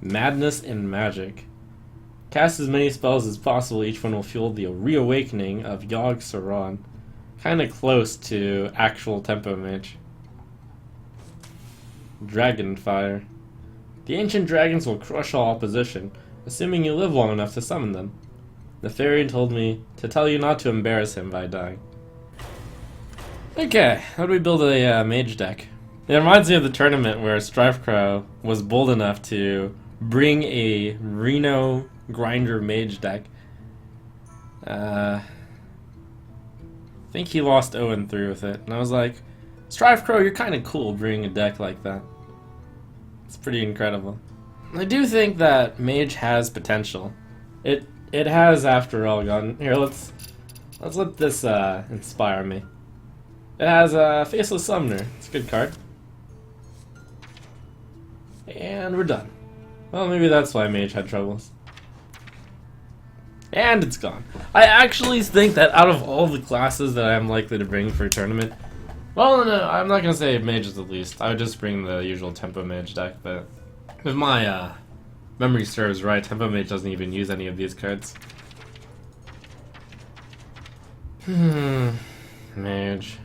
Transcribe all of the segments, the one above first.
Madness and Magic. Cast as many spells as possible, each one will fuel the reawakening of Dragg-Saron. Kinda close to actual Tempo Mage. Dragonfire. The ancient dragons will crush all opposition, assuming you live long enough to summon them. The fairy told me to tell you not to embarrass him by dying. Okay, how do we build a mage deck? It reminds me of the tournament where Strifecrow was bold enough to bring a Reno Grinder mage deck. I think he lost 0-3 with it, and I was like, Strifecrow, you're kind of cool bringing a deck like that. It's pretty incredible. I do think that Mage has potential. It has, after all, gone. Here, let's let this inspire me. It has a Faceless Summoner. It's a good card. And we're done. Well, maybe that's why Mage had troubles. And it's gone. I actually think that out of all the classes that I'm likely to bring for a tournament, well, no, I'm not gonna say Mage is the least. I would just bring the usual Tempo Mage deck, but if my memory serves right, Tempo Mage doesn't even use any of these cards. Mage.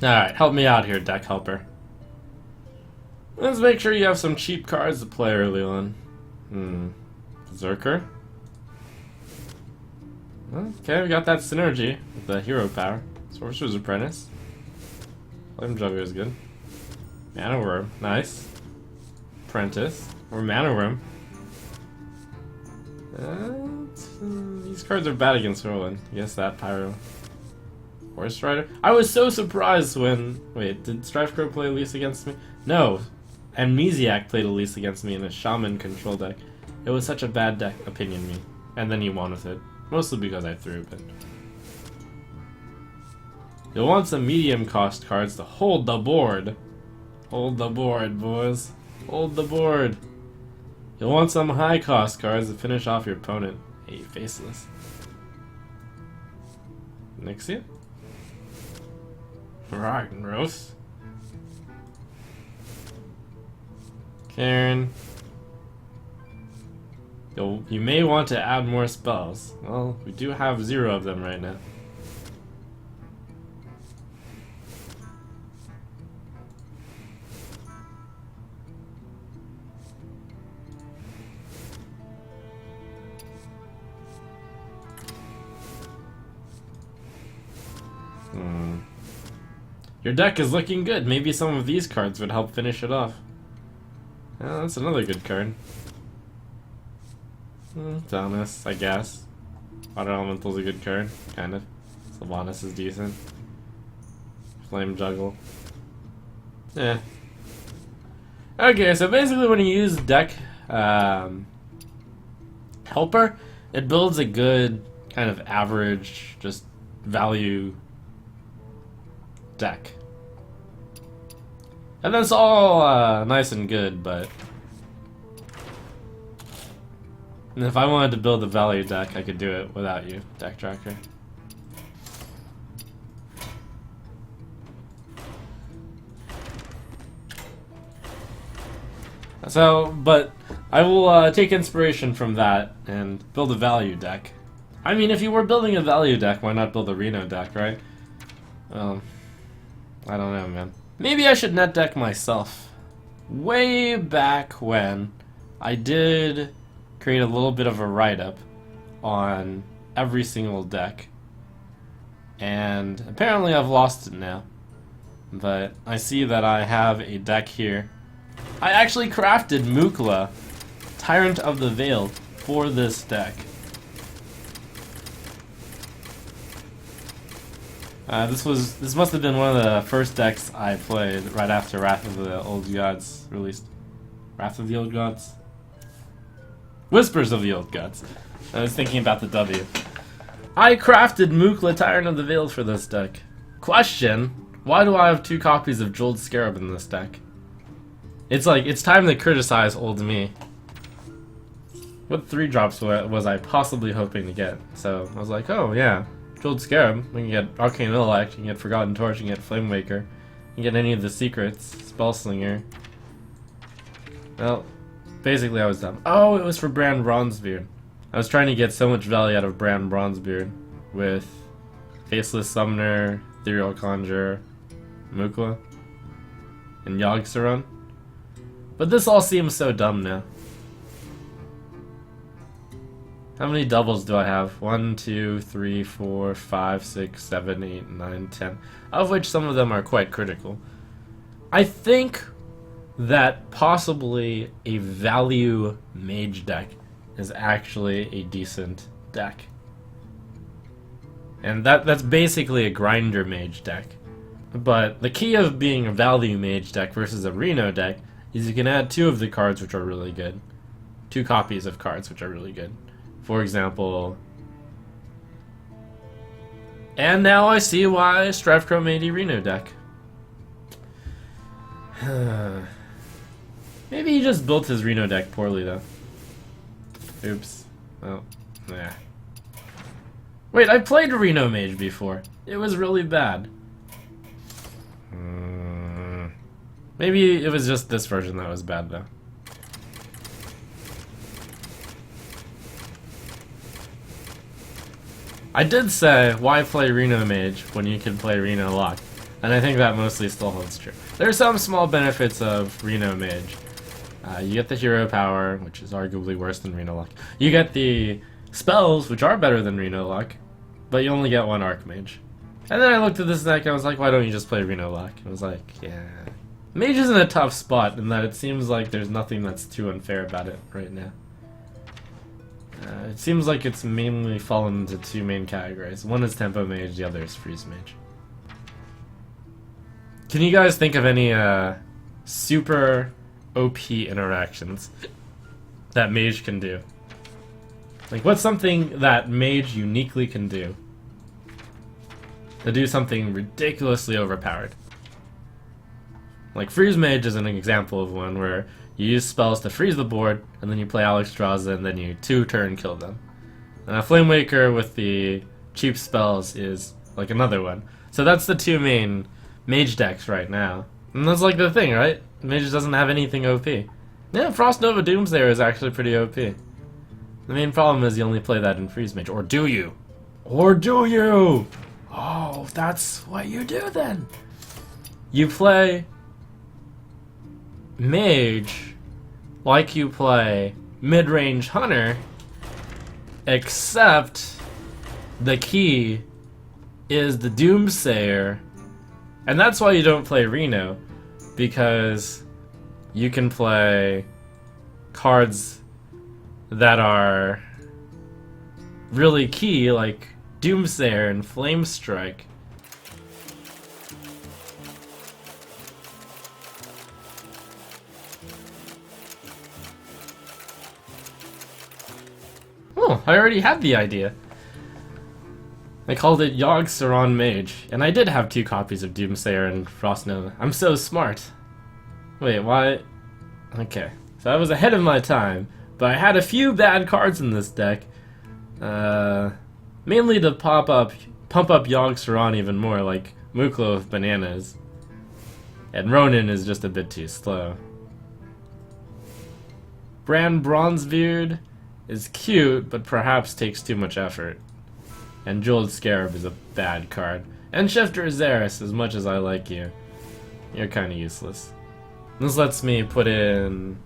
Alright, help me out here, deck helper. Let's make sure you have some cheap cards to play early on. Berserker. Okay, we got that synergy with the hero power. Sorcerer's Apprentice. Flame Juggler is good. Mana Worm, nice. Apprentice. Or Mana Worm. These cards are bad against Roland. Yes, that Pyro. Horse Rider. I was so surprised when... Wait, did Strifecrow play Elise against me? No. Amnesiac played Elise against me in a Shaman control deck. It was such a bad deck, opinion me. And then he won with it. Mostly because I threw, but... You'll want some medium cost cards to hold the board. Hold the board, boys. Hold the board. You'll want some high cost cards to finish off your opponent. Hey, Faceless. Nixia? Ragnaros. Karen. You may want to add more spells. Well, we do have 0 of them right now. Your deck is looking good. Maybe some of these cards would help finish it off. Oh, that's another good card. Thomas, I guess. Water Elemental's a good card, kind of. Sylvanas is decent. Flame Juggle. Yeah. Okay, so basically when you use deck helper, it builds a good kind of average, just value deck. And that's all nice and good, but if I wanted to build a value deck, I could do it without you, Deck Tracker. So, but I will take inspiration from that and build a value deck. I mean, if you were building a value deck, why not build a Reno deck, right? I don't know, man. Maybe I should net deck myself. Way back when, I did create a little bit of a write-up on every single deck. And apparently I've lost it now. But I see that I have a deck here. I actually crafted Mukla, Tyrant of the Veil, for this deck. This must have been one of the first decks I played right after Wrath of the Old Gods released. Wrath of the Old Gods? Whispers of the Old Gods. I was thinking about the W. I crafted Mukla, Tyrant of the Veil for this deck. Question: why do I have 2 copies of Jeweled Scarab in this deck? It's like, it's time to criticize old me. What 3-drops was I possibly hoping to get? So I was like, oh yeah, Jeweled Scarab. We can get Arcane Intellect, you can get Forgotten Torch, you can get Flame Waker, you can get any of the secrets, Spellslinger. Well, Basically, I was dumb. Oh, it was for Brand Bronzebeard. I was trying to get so much value out of Brand Bronzebeard with Faceless Summoner, Ethereal Conjure, Mukla, and Dragg-Saron. But this all seems so dumb now. How many doubles do I have? 1, 2, 3, 4, 5, 6, 7, 8, 9, 10. Of which some of them are quite critical. I think that possibly a value mage deck is actually a decent deck. And that's basically a grinder mage deck. But the key of being a value mage deck versus a Reno deck is you can add 2 of the cards which are really good. 2 copies of cards which are really good. For example... And now I see why Strevcro made a Reno deck. Maybe he just built his Reno deck poorly, though. Oops. Oh, yeah. Wait, I played Reno Mage before. It was really bad. Maybe it was just this version that was bad, though. I did say, why play Reno Mage when you can play Reno Lock? And I think that mostly still holds true. There are some small benefits of Reno Mage. You get the hero power, which is arguably worse than Reno Lock. You get the spells, which are better than Reno Lock, but you only get 1 Archmage. And then I looked at this deck and I was like, why don't you just play Reno Lock? I was like, yeah. Mage is in a tough spot in that it seems like there's nothing that's too unfair about it right now. It seems like it's mainly fallen into 2 main categories. One is Tempo Mage, the other is Freeze Mage. Can you guys think of any super OP interactions that Mage can do? Like, what's something that Mage uniquely can do to do something ridiculously overpowered? Like, Freeze Mage is an example of one where you use spells to freeze the board, and then you play Alexstrasza, and then you 2-turn kill them. And a Flame Waker with the cheap spells is like another one. So that's the 2 main Mage decks right now. And that's like the thing, right? Mage doesn't have anything OP. Yeah, Frost Nova Doomsayer is actually pretty OP. The main problem is you only play that in Freeze Mage. Or do you? Or do you? Oh, that's what you do then. You play Mage like you play Midrange Hunter, except the key is the Doomsayer, and that's why you don't play Reno, because you can play cards that are really key, like Doomsayer and Flame Strike. Oh, I already had the idea. I called it Dragg-Saron Mage, and I did have 2 copies of Doomsayer and Frost Nova. I'm so smart. Wait, why? Okay, so I was ahead of my time, but I had a few bad cards in this deck. Mainly to pump up Dragg-Saron even more, like Mukla with bananas. And Ronin is just a bit too slow. Brand Bronzebeard is cute, but perhaps takes too much effort. And Jeweled Scarab is a bad card. And Shifter Zaris, as much as I like you, you're kinda useless. This lets me put in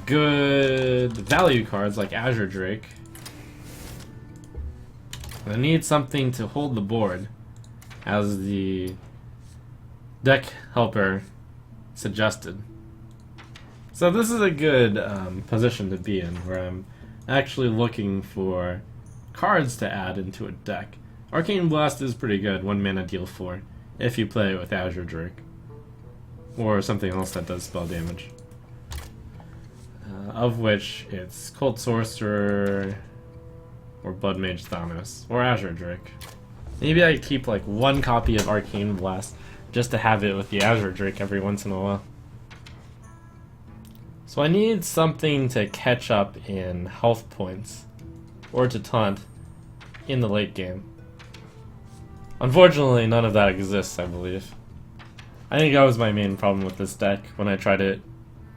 good value cards like Azure Drake. I need something to hold the board, as the deck helper suggested. So this is a good position to be in, where I'm actually looking for cards to add into a deck. Arcane Blast is pretty good, 1 mana deal 4, if you play it with Azure Drake. Or something else that does spell damage. Of which it's Cult Sorcerer, or Blood Mage Thanos, or Azure Drake. Maybe I keep like 1 copy of Arcane Blast, just to have it with the Azure Drake every once in a while. So I need something to catch up in health points, or to taunt, in the late game. Unfortunately, none of that exists, I believe. I think that was my main problem with this deck when I tried it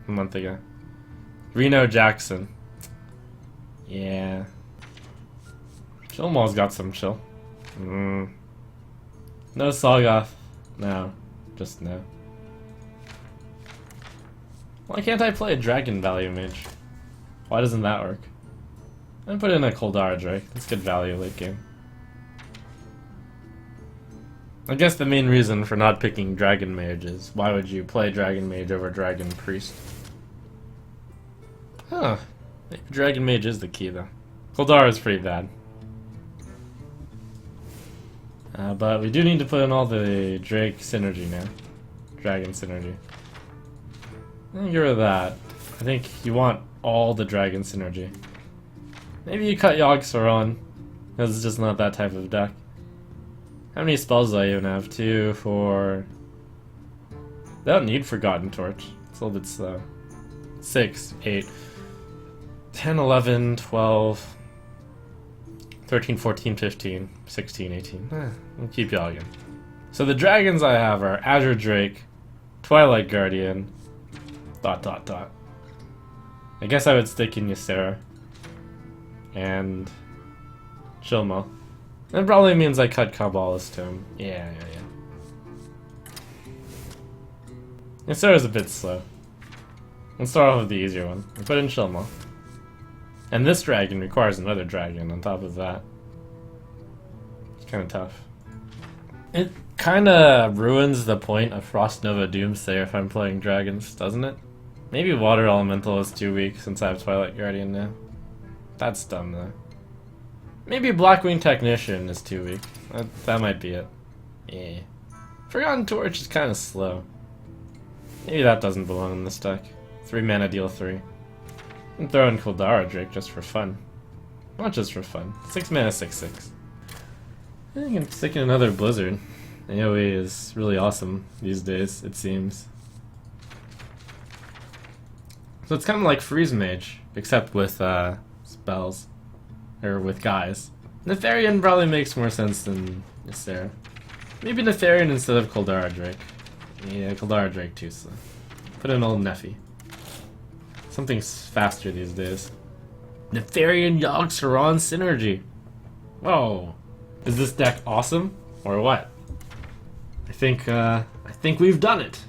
a month ago. Reno Jackson. Yeah. Chillmall's got some chill. No Sagoth. No. Just no. Why can't I play a Dragon Value Mage? Why doesn't that work? I put in a Koldara Drake. That's good value late game. I guess the main reason for not picking Dragon Mage is why would you play Dragon Mage over Dragon Priest? Huh. Maybe Dragon Mage is the key though. Koldara is pretty bad. But we do need to put in all the Drake synergy now. Dragon synergy. Get rid of that. I think you want all the Dragon synergy. Maybe you cut Dragg-Saron, because it's just not that type of deck. How many spells do I even have? 2, 4... They don't need Forgotten Torch. It's a little bit slow. 6, 8, 10, 11, 12, 13, 14, 15, 16, 18. I'll keep y'all again. So the dragons I have are Azure Drake, Twilight Guardian, ... I guess I would stick in Ysera. And Chillma. That probably means I cut Kabbalist to him. Yeah. Ysera's a bit slow. Let's start off with the easier one. I put in Chillma. And this dragon requires another dragon on top of that. It's kind of tough. It kind of ruins the point of Frost Nova Doomsayer if I'm playing dragons, doesn't it? Maybe Water Elemental is too weak since I have Twilight Guardian now. That's dumb though. Maybe Blackwing Technician is too weak. That might be it. Yeah. Forgotten Torch is kind of slow. Maybe that doesn't belong in this deck. 3 mana, deal 3. And throw in Koldara Drake just for fun. Not just for fun. 6 mana, 6/6. I think I'm sticking another Blizzard. AoE is really awesome these days, it seems. So it's kind of like Freeze Mage, except with spells. Or with guys. Nefarian probably makes more sense than Ysera. Maybe Nefarian instead of Koldara Drake. Yeah, Koldara Drake too, so put in old Nephi. Something's faster these days. Nefarian Dragg-Saron synergy. Whoa. Is this deck awesome? Or what? I think we've done it.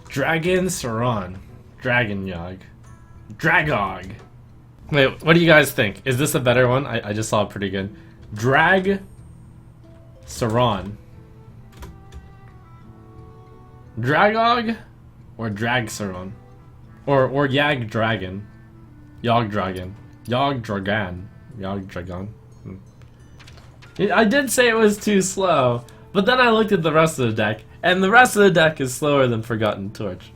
Dragg-Saron. Dragon Yogg. Dragog. Wait, what do you guys think? Is this a better one? I just saw it pretty good. Dragg-Saron. Dragog or Dragg-Saron? Or Yagg Dragon. Yogg Dragon. Yogg Dragan. Yogg Dragon. I did say it was too slow, but then I looked at the rest of the deck, and the rest of the deck is slower than Forgotten Torch.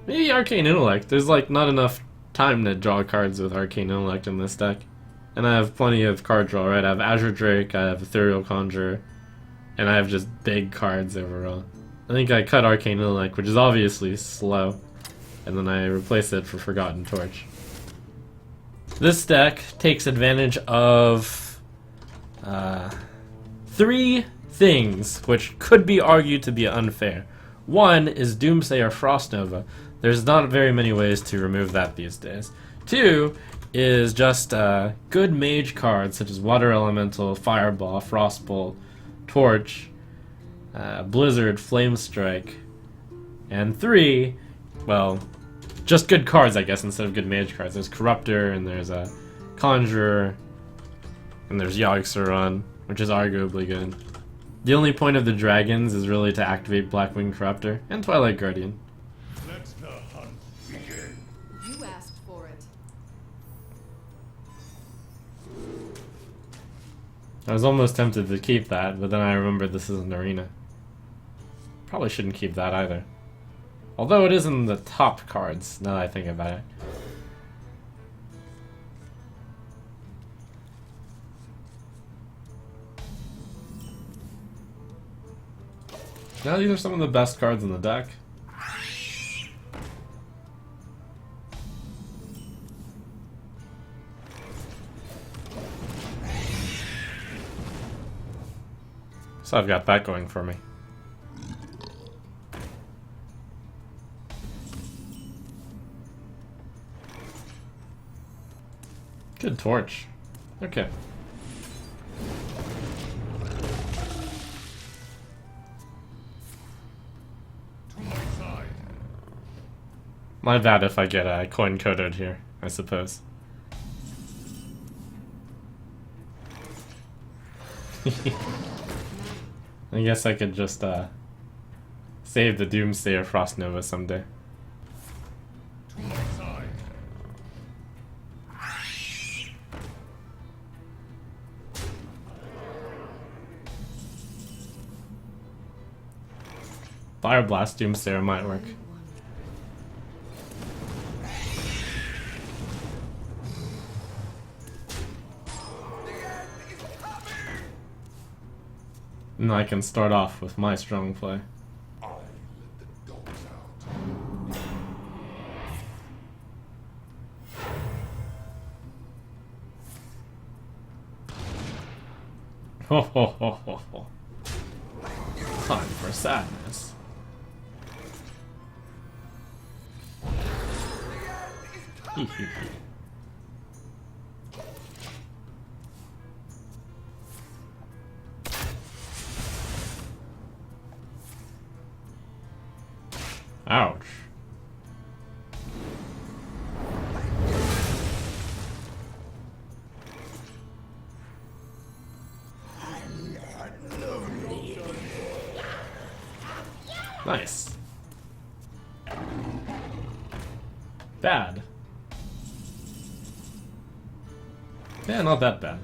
Maybe Arcane Intellect. There's like not enough time to draw cards with Arcane Intellect in this deck. And I have plenty of card draw, right? I have Azure Drake, I have Ethereal Conjurer, and I have just big cards overall. I think I cut Arcane Intellect, which is obviously slow, and then I replace it for Forgotten Torch. This deck takes advantage of 3 things, which could be argued to be unfair. One is Doomsayer Frost Nova. There's not very many ways to remove that these days. 2 is just good mage cards such as Water Elemental, Fireball, Frostbolt, Torch, Blizzard, Flame Strike. And 3, well, just good cards, I guess, instead of good mage cards. There's Corruptor, and there's a Conjurer, and there's Dragg-Saron, which is arguably good. The only point of the dragons is really to activate Blackwing Corruptor and Twilight Guardian. Let the hunt begin. You asked for it. I was almost tempted to keep that, but then I remembered this is an arena. Probably shouldn't keep that either. Although it is in the top cards, now that I think about it. Now these are some of the best cards in the deck. So I've got that going for me. Good torch. Okay. My bad if I get coin coded here, I suppose. I guess I could just save the Doomsayer Frost Nova someday. Fire Blast Doomsayer might work. And I can start off with my strong play. Ho ho ho ho ho. Time for sadness. Hee hee hee. Ouch. Nice. Bad. Yeah, not that bad.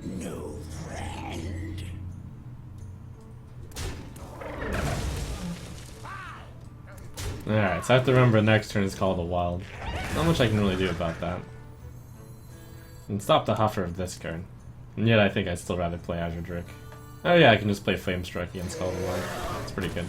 No friend. Alright, so I have to remember next turn is called a wild. Not much I can really do about that. And stop the Huffer of this card. And yet I think I'd still rather play Azure Drake. Oh yeah, I can just play Flamestruck against Call of the Wild. It's pretty good.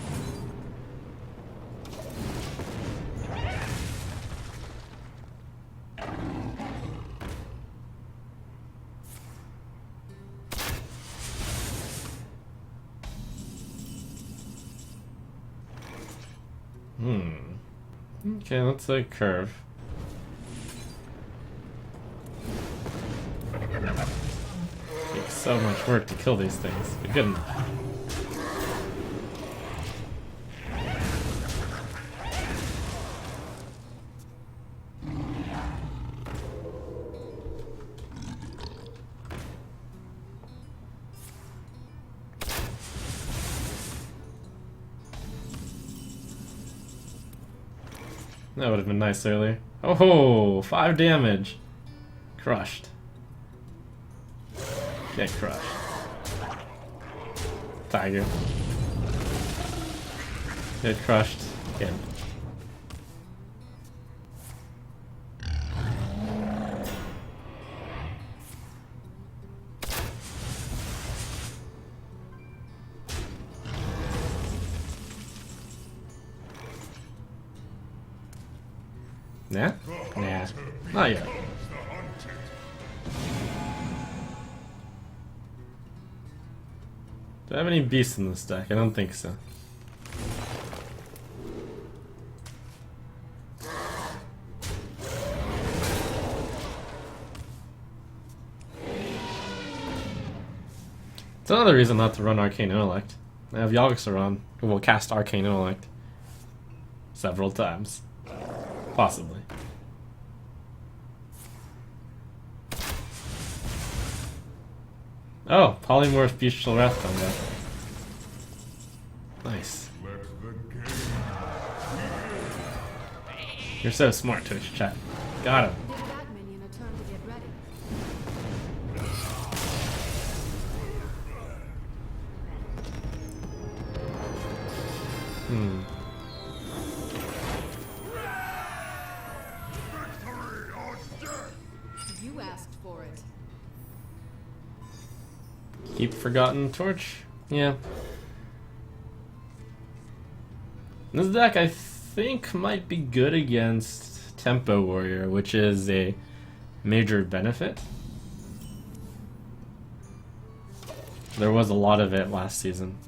Okay, let's curve. Takes so much work to kill these things, but good enough. That would have been nice earlier. Oh, 5 damage. Crushed. Get crushed. Tiger. Get crushed. Again. Nah? Nah. Not yet. Do I have any beasts in this deck? I don't think so. It's another reason not to run Arcane Intellect. I have Dragg-Saron, who will cast Arcane Intellect several times. Possibly. Oh, Polymorph Bestial Wrath combat. Nice. You're so smart, Twitch chat. Got him. Give that minion a turn to get ready. You asked for it. Keep Forgotten Torch? Yeah. This deck I think might be good against Tempo Warrior, which is a major benefit. There was a lot of it last season.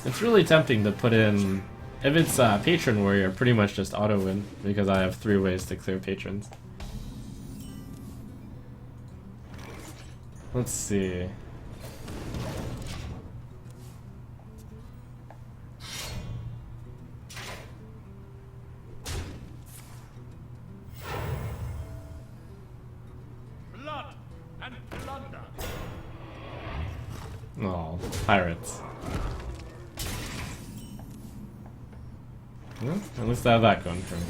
It's really tempting to put in... If it's Patron Warrior, pretty much just auto-win, because I have 3 ways to clear Patrons. Let's see. Blood and plunder. Oh, pirates. Well, at least I have that going for me.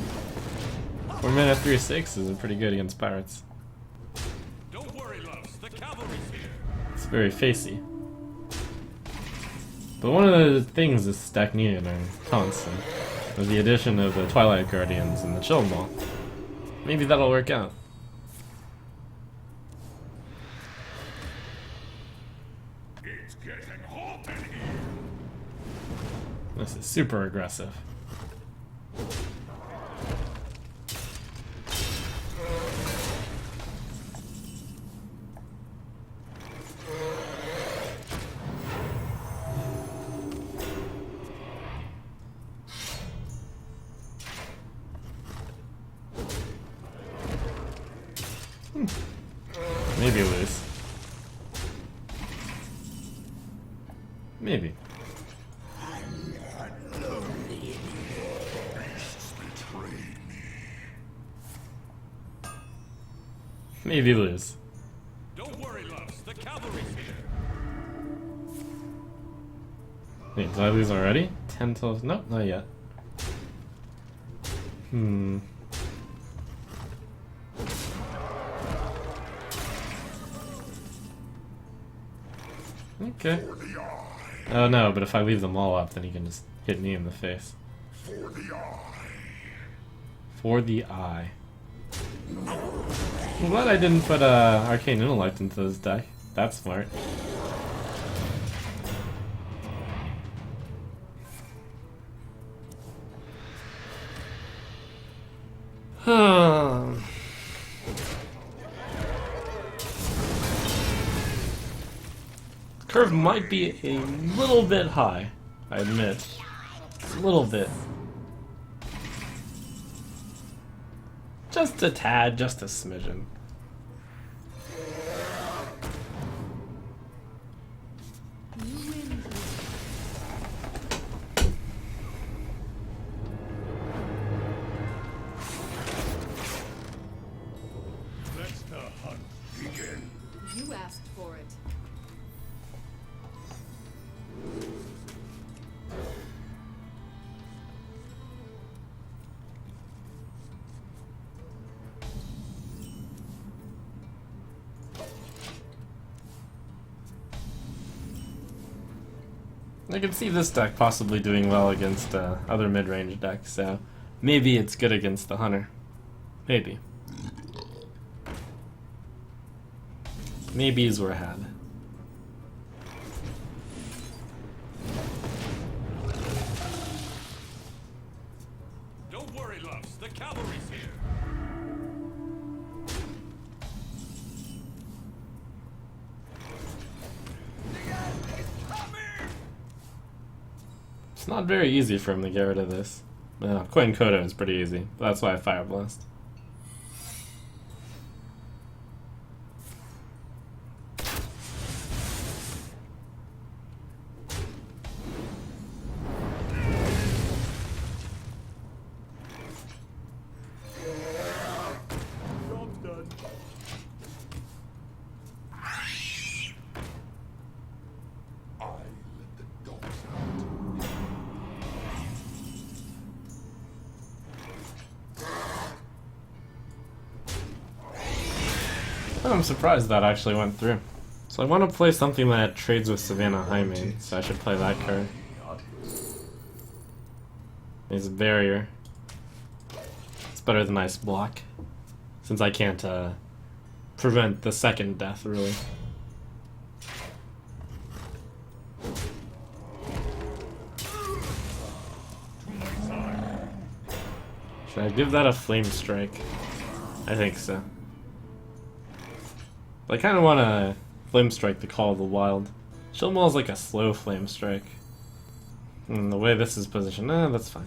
4 mana 3/6 is pretty good against pirates. Don't worry, loves. The cavalry's here. It's very facey. But one of the things this deck needed are taunts, and with the addition of the Twilight Guardians and the Chill Maul, maybe that'll work out. It's getting hot in here. This is super aggressive. Maybe lose. Maybe. Maybe lose. Don't worry, loves. The cavalry's here. Wait, did I lose already? 10 till... Nope, not yet. Okay. Oh no, but if I leave them all up, then he can just hit me in the face. For the eye. For the eye. I'm glad I didn't put Arcane Intellect into this deck. That's smart. Curve might be a little bit high, I admit. A little bit. Just a tad, just a smidgen. You win. Let the hunt begin. You asked for it. I can see this deck possibly doing well against other mid-range decks, so maybe it's good against the Hunter. Maybe. Maybes were had. Don't worry, loves. The cavalry's here. It's not very easy for him to get rid of this. Coin Kodo is pretty easy, but that's why I Fire Blast. Job's done. I let the dogs out. I'm surprised that actually went through. So I want to play something that trades with Savannah Highmane, so I should play that card. There's a barrier. It's better than Ice Block, since I can't prevent the second death, really. Should I give that a Flame Strike? I think so. I kind of want to Flame Strike the Call of the Wild. Chill Maul is like a slow Flame Strike. And the way this is positioned, that's fine.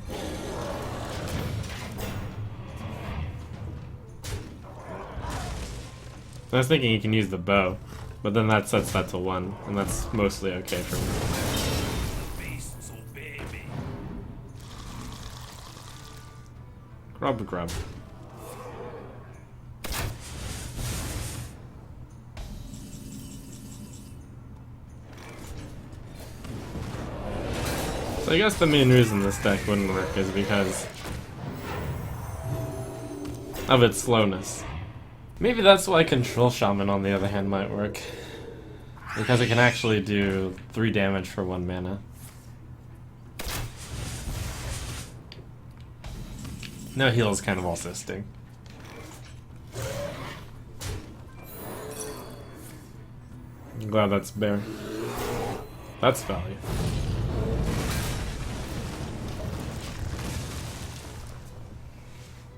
I was thinking you can use the bow. But then that sets that to 1, and that's mostly okay for me. Beasts obey me. Grub grub. So I guess the main reason this deck wouldn't work is because of its slowness. Maybe that's why Control Shaman, on the other hand, might work. Because it can actually do 3 damage for 1 mana. No heal is kind of also sting. I'm glad that's bear. That's value.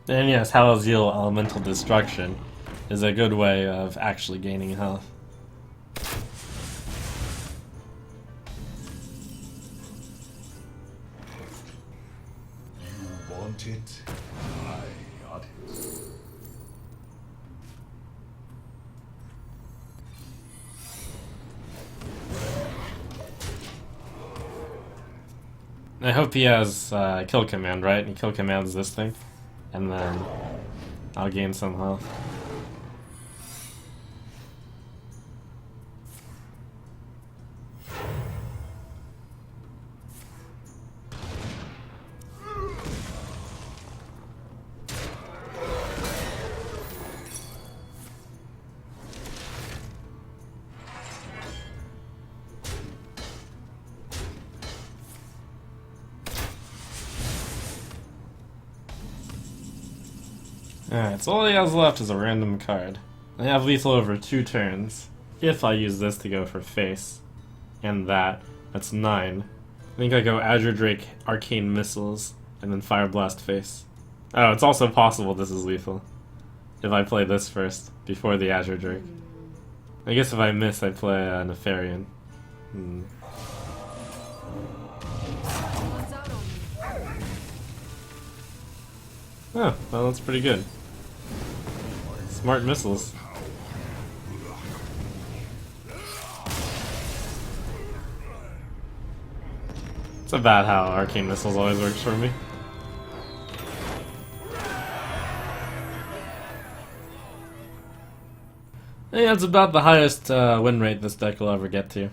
And yes, Halazeel Elemental Destruction is a good way of actually gaining health. You want it? I got it. I hope he has kill command, right? And kill commands this thing. And then I'll gain some health. Alright, so all he has left is a random card. I have lethal over 2 turns. If I use this to go for face, and that's 9. I think I go Azure Drake, Arcane Missiles, and then Fire Blast face. Oh, it's also possible this is lethal. If I play this first, before the Azure Drake. I guess if I miss, I play Nefarian. Someone's out on me. Oh, well that's pretty good. Smart missiles. It's about how Arcane Missiles always works for me. Yeah, it's about the highest win rate this deck will ever get to.